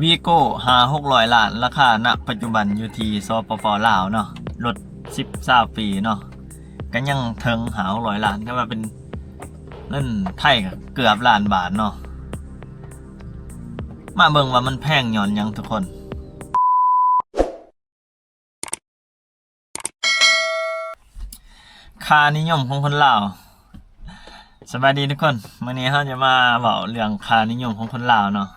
วีโก้500-600 ล้านราคาณปัจจุบันอยู่ที่สปป.ลาวเนาะรถ10-20 ปีเนาะก็ยังถึง500 ล้านแต่ว่าเป็นเงินไทยก็เกือบล้านบาทเนาะมาเบิ่งว่ามันแพงย้อนหยังทุกคนค่านิยมของคนลาวสวัสดีทุกคนมื้อนี้เราจะมาเว้าเรื่องค่านิยมของคนลาวเนาะ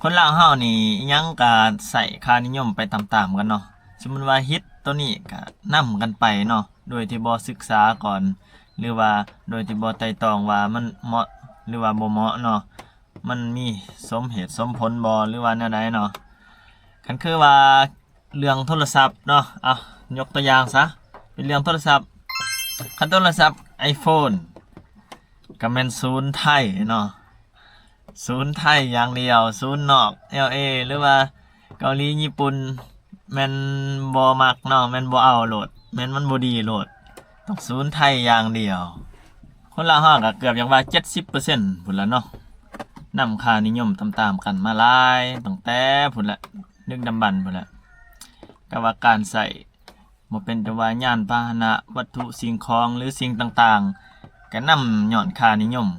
คนลาวเฮานี่ยังก็ใส่ค่านิยมไปตามๆกันเนาะสมมุติว่าฮิตตัวนี้ก็นำกันไปเนาะโดยที่บ่ศึกษาก่อนหรือว่าโดยที่บ่ไตร่ตรองว่ามันเหมาะหรือว่าบ่เหมาะเนาะมันมีสมเหตุสมผลบ่หรือว่าแนวใดเนาะคันคือว่าเรื่องโทรศัพท์เนาะยกตัวอย่างซะเป็นเรื่องโทรศัพท์คันโทรศัพท์ iPhone ก็แม่นศูนย์ไทยเนาะศูนย์ไทยอย่างเดียวศูนย์นอก LA หรือว่าเกาหลีญี่ปุ่นแม่นบ่มักเนาะแม่นบ่เอาโหลดแม่นมันบ่ดีโหลดต้องศูนย์ไทยอย่างเดียวคนลาวเฮาก็เกือบอย่างว่า 70% พุ่นละเนาะนำค่านิยมตามๆกันมาหลายตั้งแต่พุ่นละนึกดำบรรพ์พุ่นละก็ว่าการใช้บ่เป็นแต่ว่ายานพาหนะวัตถุสิ่งของหรือสิ่งต่างๆก็นำย้อนค่านิยม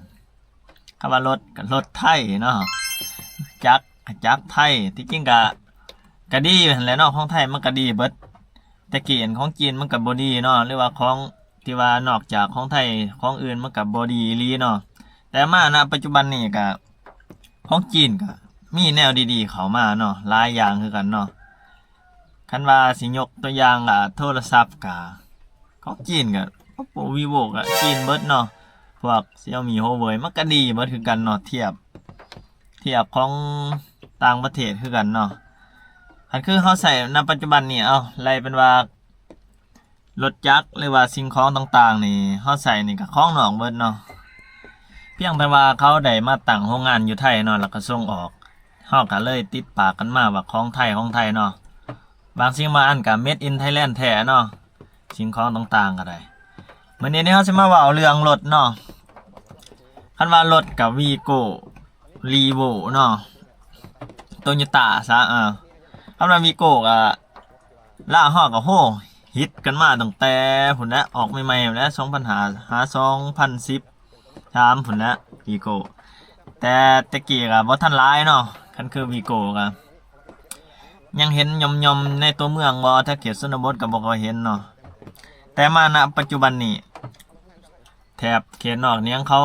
คำว่ารถก็รถไทยเนาะจักรไทยที่จริงก็ดีหั่นแหละเนาะของไทยมันก็ดีเบิดแต่กี้อันของจีนมันก็บ่ดีเนาะหรือว่าของที่ว่านอกจากของไทยของอื่นมันก็บ่ดีอีหลีเนาะแต่มาณปัจจุบันนี้ก็ของจีนก็มีแนวดีๆเข้ามาเนาะหลายอย่างคือกันเนาะคันว่าสิยกตัวอย่างโทรศัพท์ก็ของจีนก็ Oppo Vivo ก็จีนเบิดเนาะพวก Xiaomi Huawei มันก็ดีเบิดคือกันเนาะเทียบของต่างประเทศคือกันเนาะอันคือเฮาใช้ณปัจจุบันนี่ไล่เป็นว่ารถจักรหรือว่าสิ่งของต่างๆนี่เฮาใช้นี่ก็ของนอกเบิดเนาะเพียงแต่ว่าเขาได้มาตั้งโรงงานอยู่ไทยเนาะแล้วก็ส่งออกเฮาก็เลยติดปากกันมาว่าของไทยเนาะบางสิ่งบางอันก็ Made in Thailand แท้เนาะสิ่งของต่างๆก็ได้มื้อนี้เฮาสิมาเว้าเรื่องรถเนาะคันว่ารถก็ Vigo Revo เนาะ Toyota ซะคำว่า Vigo ก็ลาวเฮาก็โหฮิตกันมาตั้งแต่พุ่นแหละออกใหม่ๆแล้ว2010พุ่นแหละ Vigo แต่ตะกี้ก็บ่ทันหลายเนาะคันคือ Vigo ก็ยังเห็นย่อมๆในตัวเมืองบ่ถ้าเขตชนบทก็บ่ค่อยเห็นเนาะแต่มาณปัจจุบันนี้แถบเขตนอกเนี่ยเขา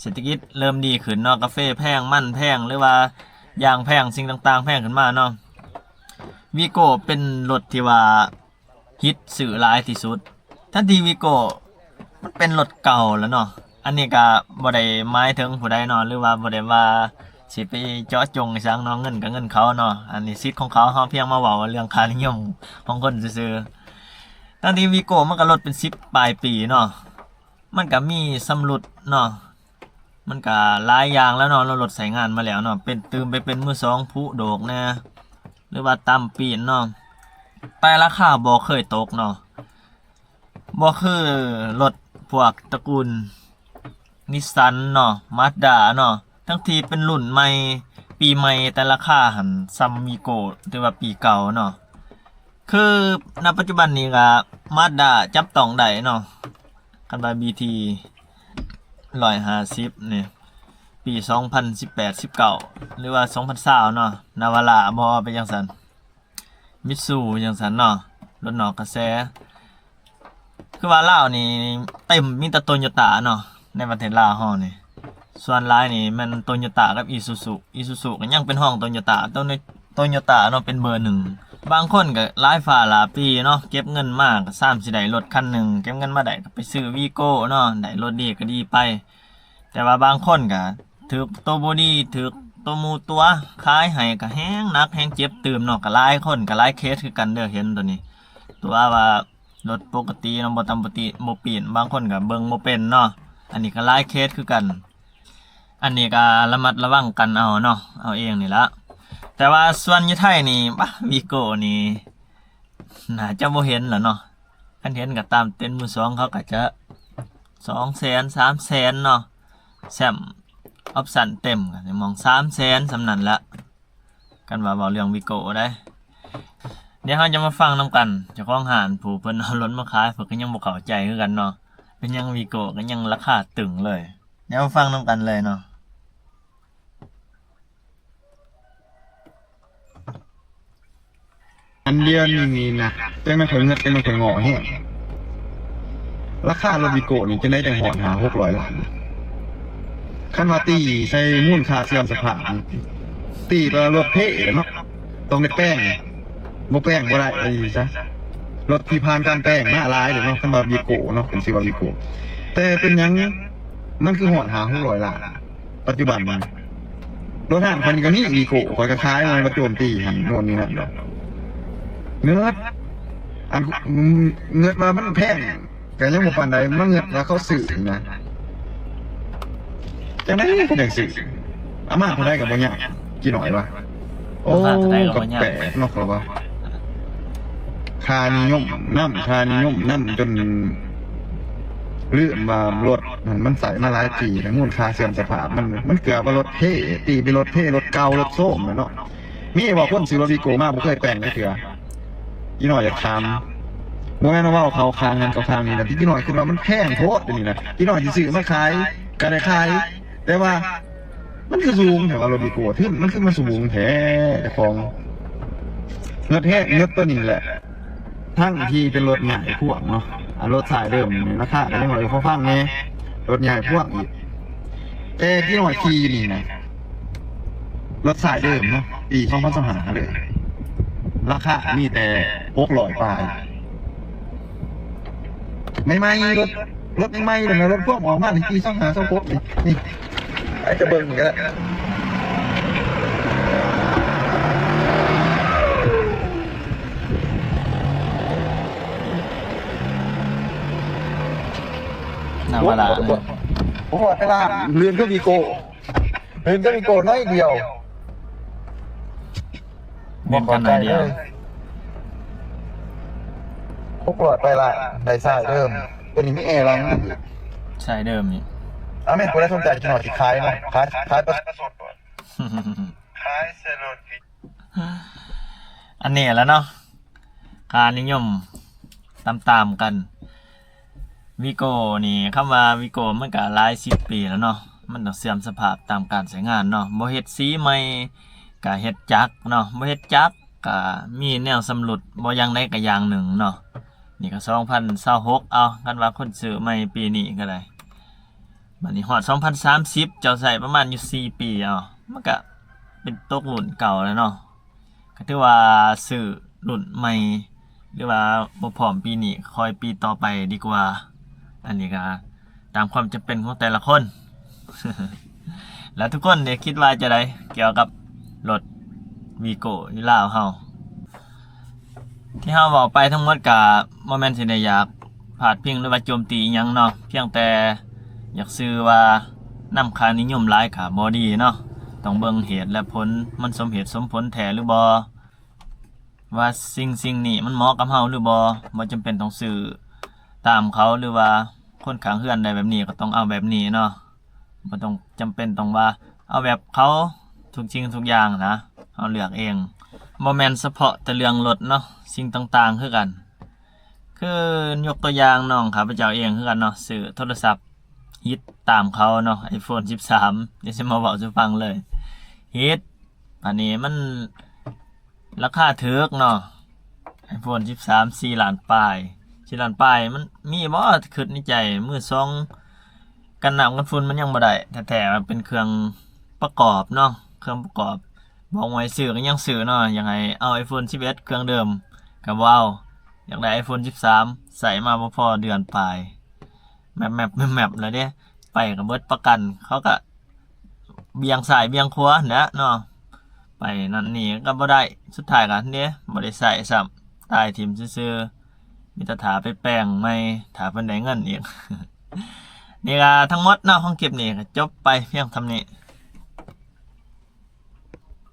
เศรษฐกิจเริ่มดีขึ้นเนาะกาแฟแพงมันแพงหรือว่ายางแพงสิ่งต่างๆแพงขึ้นมาเนาะวีโก้เป็นรถที่ว่าฮิตซื้อหลายที่สุดทันทีวีโก้มันเป็นรถเก่าแล้วเนาะอันนี้ก็บ่ได้หมายถึงผู้ใดเนาะหรือว่าบ่ได้ว่าสิไปเจาะจงให้ซังเนาะเงินก็เงินเขาเนาะอันนี้สิทธิ์ของเขาเฮาเพียงมาเว้าเรื่องค่านิยมของคนซื่อๆทันทีวีโก้มันก็รถเป็น10ปลายปีเนาะมันก็มีสำรุดเนาะมันก็หลายอย่างแล้วเนาะเรารถใช้งานมาแล้วเนาะเป็นตื่มไปเป็นมือ2ผู้โดกแน่หรือว่าตามปีนเนาะแต่ราคาบ่เคยตกเนาะบ่คือรถพวกตระกูล Nissan เนาะ Mazda เนาะทั้งที่เป็นรุ่นใหม่ปีใหม่แต่ราคาหันซัมมิโกหรือว่าปีเก่าเนาะคือณปัจจุบันนี้ก็ Mazda จับต้องได้เนาะคันว่า BT 150นี่ปี2018-19หรือว่า2020เนาะนาวาร่าบ่เป็นจังซั่นมิตซูจังซั่นเนาะรถนอกกระแสคือว่าลาวนี่เต็มมีแต่ Toyota เนาะในประเทศลาวเฮานี่ส่วนหลายนี่มัน Toyota กับ Isuzu ก็ยังเป็นห้อง Toyota Toyota เนาะเป็นเบอร์1บางคนก็หลายฝ่าหลายปีเนาะเก็บเงินมาก็ซ้ำสิได้รถคันหนึงเก็บเงินมาได้ก็ไปซื้อ Vigo เนาะได้รถดีก็ดีไปแต่ว่าบางคนก็ถูกตัวบ่ดีถูกตัวหมู่ตัวขายให้ก็แฮงหนักแฮงเจ็บตื่มเนาะก็หลายคนก็หลายเคสคือกันเด้อเห็นตัวนี้ตัวว่ารถปกติเนาะบ่ตามปกติบ่ปีนบางคนก็เบิ่งบ่เป็นเนาะอันนี้ก็หลายเคสคือกันอันนี้ก็ระมัดระวังกันเอาเนาะเอาเองนี่ละแต่ว่าส่วนอยู่ไทยนี่Vigoนี่น่าจะบ่เห็นล่ะเนาะคันเห็นก็ตามเต็นท์มือ2เขาก็จะ200,000 300,000เนาะแซมออปชั่นเต็มก็มอง300,000สำนั้นละ กันว่าเว้าเรื่องวิโก้ได้เดี๋ยวเราจะมาฟังนํกันเจ้าของห้านผู้เพิ่นเอารถมาขายเพิ่นก็ยังบ่เข้าใจคือกันเนาะเป็นหยังวิโก้ก็ยังราคาตึงเลยเดี๋ยวมาฟังนํกันเลยเนาะอันเดียวนี่นะแต่ไม่เคยเงินแต่ไม่เคยงอแฮะราคารถวิโก้นี่จะได้แต่หอดหา600 ล้านคันว่าตีใส่มูลค่าเสื่อมสภาพนี่ตีไปรถเท่เนาะต้องได้แป้งบ่แป้งบ่ได้ซะรถที่ผ่านการแป้งมาหลายเด้อเนาะคันว่าวิโก้เนาะเป็นสิว่าวิโก้แต่เป็นหยังมันคือหอดหา600 ล้านปัจจุบันมันรถห้างคนก็นี่วิโก้คอยก็ขายมันมาโจมตีหันโน่นนี่นั่นเนาะเงิดอันเงิดมามันแพงแต่ยังบ่ปานใดมันเงิดแล้วเขาซื้อนะจังได๋ก็จังซื้ออามาเท่าใดก็บ่ยากกี่หน่อยวะโอ้ก็แปลกเนาะครับว่าค่านิยมนำจนลืมว่ารถมันใส่มาหลายปีแล้วมูลค่าเสื่อมสภาพมันเกือบว่ารถเท่ตีเป็นรถเท่รถเก่ารถโซ่มเนาะมีว่าคนซื้อรถวีโก้มาบ่เคยแปลงได้เทื่ออีหน่อยอยากถามบ่แม่นว่าเขาค้างเงินกับทางนี้นะที่อีหน่อยคือว่ามันแพงโพดนี่นะอีหน่อยสิซื้อมาขายก็ได้ขายแต่ว่ามันคือสูงแถวว่ารถวีโก้ที่มันคือมาสูงแท้แต่ของเงินแท้เงินตัวนี้แหละทั้งที่เป็นรถใหญ่พ่วงเนาะรถสายเดิมนี่ราคาก็ได้หน่อยเขาฟังแน่รถใหญ่พ่วงอีกแต่ที่หน่อยขี่นี่นะรถสายเดิมเนาะปี2025เลยราคามีแต่600 ปลายไม่รถไม่เลยนะรถพวกออกมาในปี2526นี่ไอ้จะเบิ่งก็ได้น่าว่าละเลย ผมว่าเวลาเรือนก็มีโกน้อยเดียว เรียนกันหน่อยเดียว พวกหลอดไปละได้สายเดิมตัวนี้ไม่แอร์รัง ใช่เดิมนี่ แม่กูได้สนใจกินหน่อยสิขายเนาะขายประสดก่อนขายเซโรดี อันนี้แล้วเนาะค่านิยมตามกันวิโก้นี่คำว่าวิโก้มันก็หลาย10 ปีแล้วเนาะมันต้องเสื่อมสภาพตามการใช้งานเนาะบ่เฮ็ดสีใหม่ก็เฮ็ดจักเนาะบ่เฮ็ดจักก็มีแนวสำรุดบ่อย่างใดก็อย่างหนึ่งเนาะนี่ก็2026เอากันว่าคนซื้อใหม่ปีนี้ก็ได้บัดนี้ฮอด2030เจ้าใช้ประมาณอยู่4 ปีเอามันก็เป็นตกรุ่นเก่าแล้วเนาะก็ถือว่าซื้อรุ่นใหม่หรือว่าบ่พร้อมปีนี้คอยปีต่อไปดีกว่าอันนี้ก็ตามความจำเป็นของแต่ละคน แล้วทุกคนเนี่ยคิดว่าจะได้เกี่ยวกับรถวีโก้อยู่ลาวเฮาที่เฮาบอกไปทั้งหมดก็บ่แม่นสิได้อยากพาดพิงหรือว่าโจมตีหยังเนาะเพียงแต่อยากซื้อว่านำค่านิยมหลายก็บ่ดีเนาะต้องเบิ่งเหตุและผลมันสมเหตุสมผลแท้หรือบ่ว่าสิ่งนี้มันเหมาะกับเฮาหรือบ่จำเป็นต้องซื้อตามเขาหรือว่าคนข้างเฮือนได้แบบนี้ก็ต้องเอาแบบนี้เนาะบ่ต้องจำเป็นต้องว่าเอาแบบเขาทุกสิ่งทุกอย่างนะเฮาเลือกเองบ่แม่นเฉพาะแต่เรื่องรถเนาะสิ่งต่างๆคือกันคือยกตัวอย่างน้องข้าพเจ้าเองคือกันเนาะซื้อโทรศัพท์ฮิตตามเขาเนาะ iPhone 13เดี๋ยวสิมาเว้าสู่ฟังเลยฮิตอันนี้มันราคาถูกเนาะ iPhone 13 4 ล้านปลาย4 ล้านปลายมันมีบ่คิดในใจมือ2กันน้ำกันฝุ่นมันยังบ่ได้แท้ๆมันเป็นเครื่องประกอบเนาะเครื่องประกอบบอกไว้ซื้อก็ยังซื้อเนาะยังไงเอา iPhone 11เครื่องเดิมก็บ่เอาอยากได้ iPhone 13ใส่มาบ่พอเดือนปลายแมปแล้วเด้ไปก็เบิดประกันเขาก็เบี่ยงซ้ายเบี่ยงขวานะเนาะไปนั่นนี่ก็บ่ได้สุดท้ายก็เด้บ่ได้ใส่ซ้ำตายทิ่มซื่อๆมีแต่ถาไปแปลงใหม่ถาเพิ่นได้เงินอีก นี่ก็ทั้งหมดเนาะของคลิปนี้ก็จบไปเพียงเท่านี้